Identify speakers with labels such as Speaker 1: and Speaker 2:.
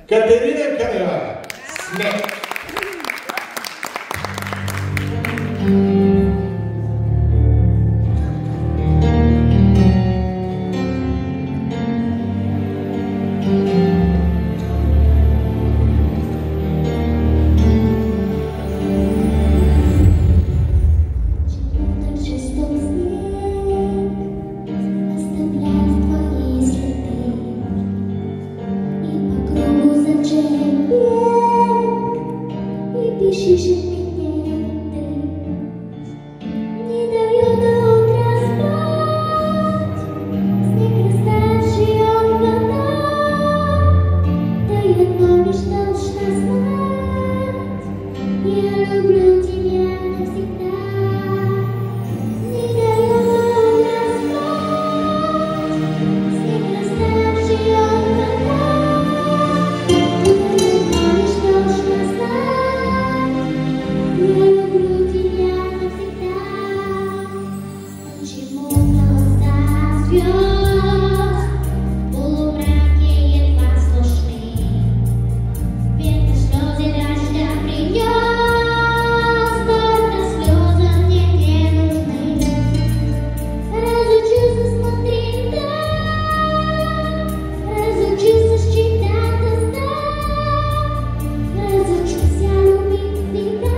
Speaker 1: Катерина Канева. Снег.
Speaker 2: Пишешь мне ты, не дает он распать, снег растаявший от вода, дает нам лишь точно знать, я люблю тебя навсегда. Не дает он распать, снег растаявший от вода, дает нам лишь точно знать. Я люблю тебя навсегда. Почему голоса звезд в полумраке едва слышны? Ветер слезы дождя принес, только слезы мне не нужны. Разучился смотреть вдаль, разучился считать до 100, разучился любить всегда.